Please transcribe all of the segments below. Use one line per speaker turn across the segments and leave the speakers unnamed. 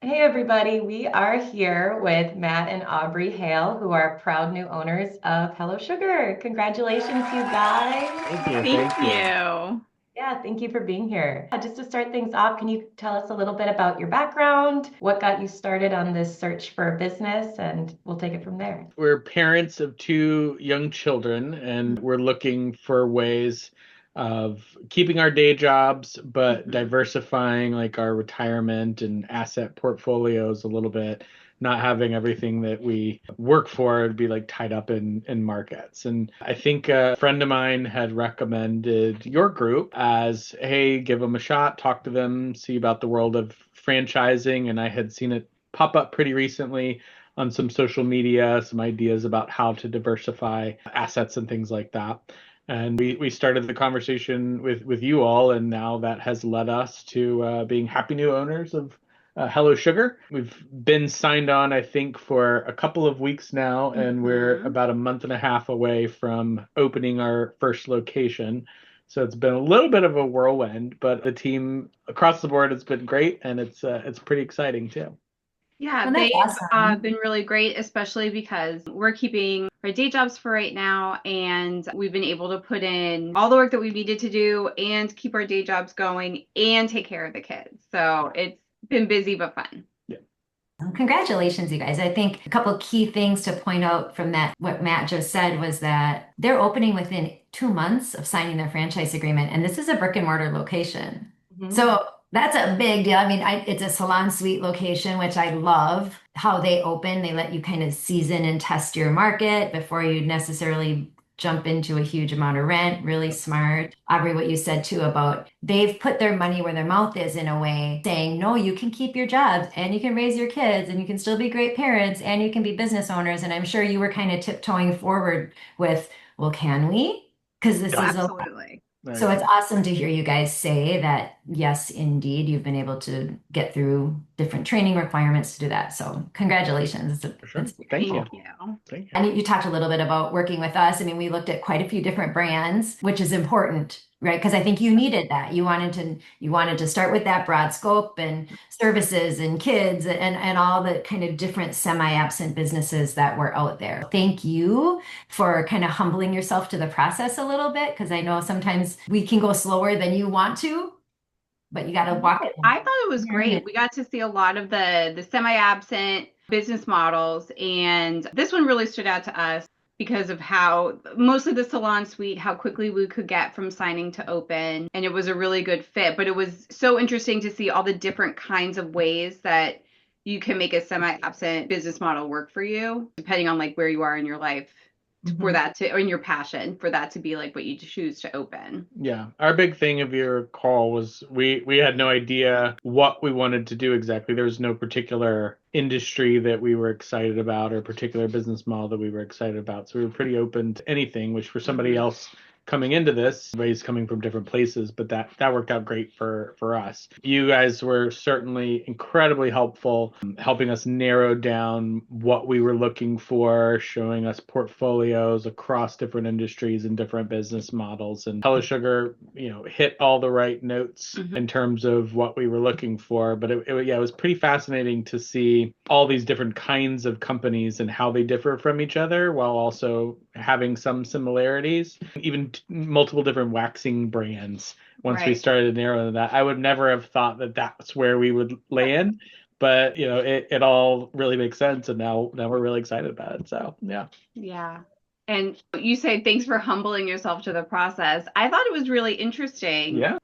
Hey everybody, we are here with Matt and Aubrey Hale, who are proud new owners of Hello Sugar. Congratulations, you guys.
Thank you.
Thank
Thank you.
you.
Yeah, thank you for being here. Just to start things off, can you tell us a little bit about your background, what got you started on this search for a business, and we'll take it from there.
We're parents of two young children, and we're looking for ways of keeping our day jobs, but
Mhm.
diversifying like our retirement and asset portfolios a little bit, not having everything that we work for to be like tied up in markets. And I think a friend of mine had recommended your group as, hey, give them a shot, talk to them, see about the world of franchising. And I had seen it pop up pretty recently on some social media, some ideas about how to diversify assets and things like that. And we started the conversation with you all, and now that has led us to being happy new owners of Hello Sugar. We've been signed on, I think, for a couple of weeks now, and we're
Mhm.
about a month and a half away from opening our first location. So it's been a little bit of a whirlwind, but the team across the board has been great, and it's pretty exciting too.
Yeah,
Well, that's
they've
awesome.
been really great, especially because we're keeping our day jobs for right now, and we've been able to put in all the work that we needed to do and keep our day jobs going and take care of the kids. So it's been busy but fun.
Yeah.
Well, congratulations, you guys. I think a couple key things to point out from that, what Matt just said was that they're opening within 2 months of signing their franchise agreement, and this is a brick and mortar location.
Mhm.
So that's a big deal. I mean, it's a salon suite location, which I love how they open. They let you kind of season and test your market before you necessarily jump into a huge amount of rent. Really smart. Aubrey, what you said too about they've put their money where their mouth is in a way, saying, no, you can keep your jobs and you can raise your kids and you can still be great parents and you can be business owners. And I'm sure you were kind of tiptoeing forward with, well, can we? Because this
Yeah.
is a
Absolutely.
so
Right.
it's awesome to hear you guys say that, yes, indeed, you've been able to get through different training requirements to do that. So congratulations.
For sure.
It's very
Thank
cool.
you.
Thank you.
Thank you.
And you talked a little bit about working with us. I mean, we looked at quite a few different brands, which is important, right? Because I think you needed that. You wanted to start with that broad scope and services and kids and all the kind of different semi-absent businesses that were out there. Thank you for kind of humbling yourself to the process a little bit, because I know sometimes we can go slower than you want to, but you got to walk
No,
it and
I thought it was
learn it.
great. We got to see a lot of the semi-absent business models, and this one really stood out to us because of how mostly the salon suite, how quickly we could get from signing to open, and it was a really good fit. But it was so interesting to see all the different kinds of ways that you can make a semi-absent business model work for you, depending on like where you are in your life for
Mhm.
that to, or in your passion for that to be like what you choose to open.
Yeah, our big thing, if you recall, was we had no idea what we wanted to do exactly. There was no particular industry that we were excited about or particular business model that we were excited about. So we were pretty open to anything, which for somebody
Mhm.
else coming into this, everybody's coming from different places, but that worked out great for us. You guys were certainly incredibly helpful, helping us narrow down what we were looking for, showing us portfolios across different industries and different business models. And Hello Sugar, hit all the right notes
Mhm.
in terms of what we were looking for. But yeah, it was pretty fascinating to see all these different kinds of companies and how they differ from each other while also having some similarities, even multiple different waxing brands. Once we
Right.
started narrowing that, I would never have thought that that's where we would land, but it all really makes sense, and now we're really excited about it. So yeah.
Yeah. And you say thanks for humbling yourself to the process. I thought it was really interesting.
Yeah.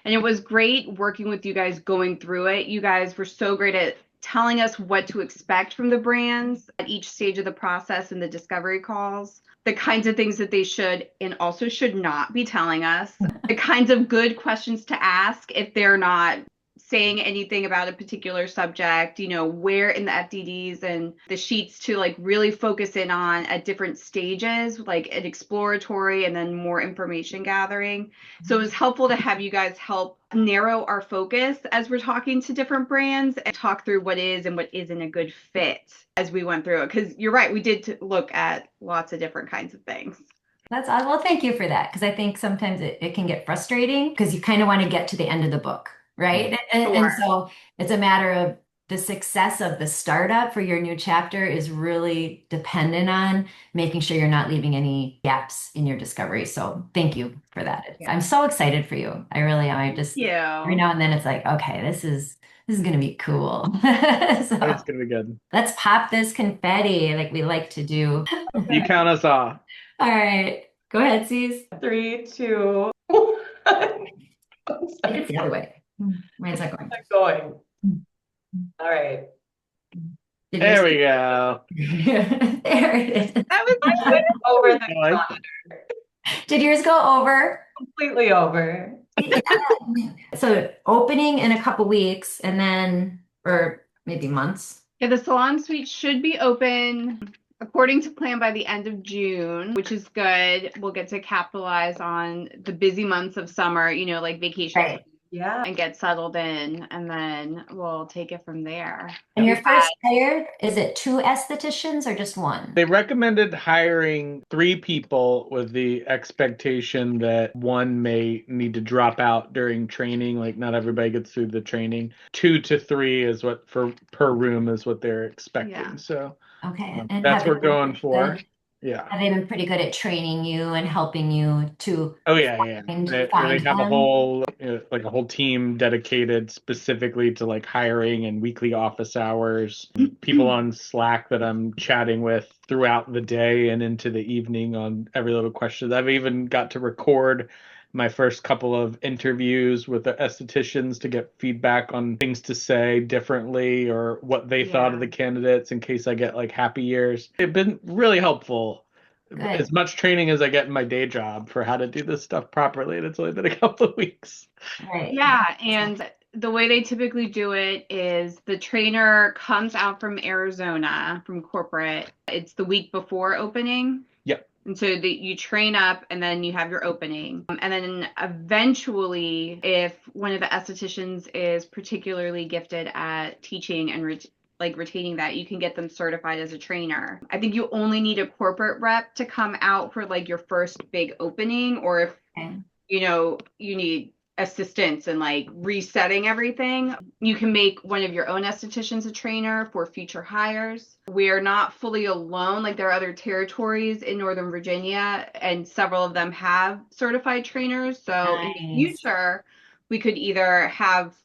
And it was great working with you guys going through it. You guys were so great at telling us what to expect from the brands at each stage of the process in the discovery calls, the kinds of things that they should and also should not be telling us, the kinds of good questions to ask if they're not saying anything about a particular subject, where in the FDDs and the sheets to like really focus in on at different stages, like an exploratory and then more information gathering. So it was helpful to have you guys help narrow our focus as we're talking to different brands and talk through what is and what isn't a good fit as we went through it. Because you're right, we did look at lots of different kinds of things.
That's odd. Well, thank you for that, because I think sometimes it can get frustrating because you kind of want to get to the end of the book, right? And
Sure.
so it's a matter of the success of the startup for your new chapter is really dependent on making sure you're not leaving any gaps in your discovery. So thank you for that. I'm so excited for you. I really am. I just every now and then it's like, okay, this is gonna be cool. So
It's gonna be good.
let's pop this confetti like we like to do.
You count us off.
All right. Go ahead, C's.
3, 2, 1.
It's the other way. Mine's not going.
It's going. All right.
There we go.
There it is.
That was
I went over the calendar.
Did yours go over?
Completely over.
So opening in a couple weeks and then, or maybe months.
Yeah, the Salon Suite should be open according to plan by the end of June, which is good. We'll get to capitalize on the busy months of summer, like vacation.
Right.
Yeah.
And get settled in, and then we'll take it from there.
And your first hire, is it 2 estheticians or just 1?
They recommended hiring 3 people with the expectation that 1 may need to drop out during training. Like not everybody gets through the training. 2 to 3 is what per room is what they're expecting.
Yeah.
So
Okay. And
that's
have
what we're going for.
good?
Yeah.
Have they been pretty good at training you and helping you to
Oh yeah.
find
They have a
them?
whole like a whole team dedicated specifically to like hiring and weekly office hours. People on Slack that I'm chatting with throughout the day and into the evening on every little question. I've even got to record my first couple of interviews with the estheticians to get feedback on things to say differently or what they thought of the candidates in case I get like happy ears. It's been really helpful.
Good.
As much training as I get in my day job for how to do this stuff properly, and it's only been a couple of weeks.
Right.
Yeah, and the way they typically do it is the trainer comes out from Arizona, from corporate. It's the week before opening.
Yep.
And so you train up and then you have your opening. And then eventually, if one of the estheticians is particularly gifted at teaching and retaining that, you can get them certified as a trainer. I think you only need a corporate rep to come out for like your first big opening, or if you need assistance and like resetting everything, you can make one of your own estheticians a trainer for future hires. We are not fully alone. Like there are other territories in Northern Virginia and several of them have certified trainers. So in the future, we could either have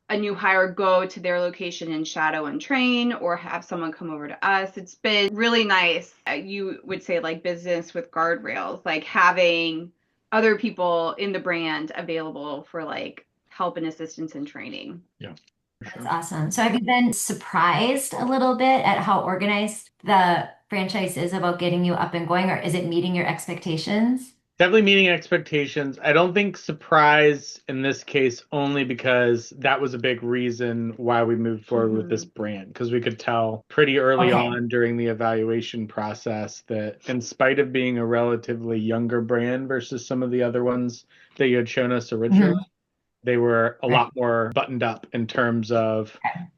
a new hire go to their location and shadow and train, or have someone come over to us. It's been really nice. You would say like business with guardrails, like having other people in the brand available for like help and assistance and training.
Yeah.
That's awesome. So have you been surprised a little bit at how organized the franchise is about getting you up and going, or is it meeting your expectations?
Definitely meeting expectations. I don't think surprise in this case, only because that was a big reason why we moved forward with this brand, because we could tell pretty early on during the evaluation process that in spite of being a relatively younger brand versus some of the other ones that you had shown us originally, they were a lot more buttoned up in terms of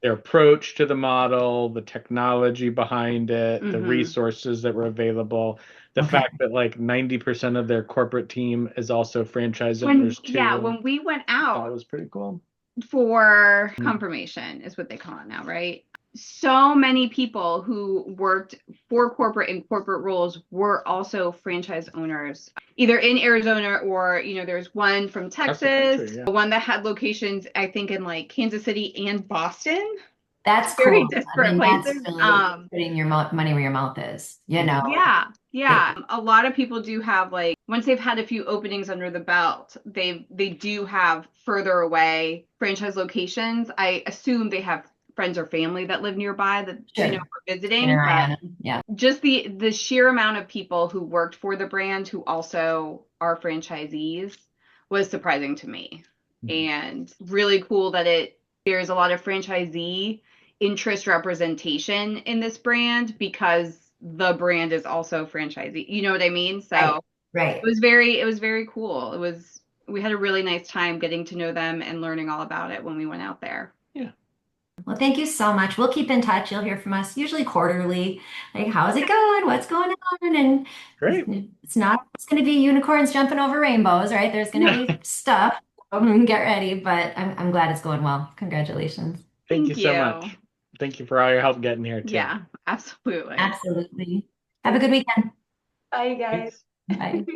their approach to the model, the technology behind it, the resources that were available. The fact that like 90% of their corporate team is also franchise owners too.
Yeah, when we went out,
it was pretty cool.
For confirmation is what they call it now, right? So many people who worked for corporate and corporate roles were also franchise owners, either in Arizona or, there's one from Texas, one that had locations, I think, in like Kansas City and Boston.
That's
very
cool.
disparate places.
That's really putting your money where your mouth is,
Yeah. A lot of people do have like, once they've had a few openings under the belt, they do have further away franchise locations. I assume they have friends or family that live nearby that are visiting.
Yeah.
Just the sheer amount of people who worked for the brand who also are franchisees was surprising to me. And really cool that there's a lot of franchisee interest representation in this brand, because the brand is also franchisee. You know what I mean? So
right.
It was very cool. We had a really nice time getting to know them and learning all about it when we went out there.
Yeah.
Well, thank you so much. We'll keep in touch. You'll hear from us usually quarterly. Like, how's it going? What's going on? And
great.
It's going to be unicorns jumping over rainbows, right? There's going to be stuff. Get ready, but I'm glad it's going well. Congratulations.
Thank you so much. Thank you for all your help getting here too.
Yeah, absolutely.
Absolutely. Have a good weekend.
Bye, you guys.
Thanks.
Bye.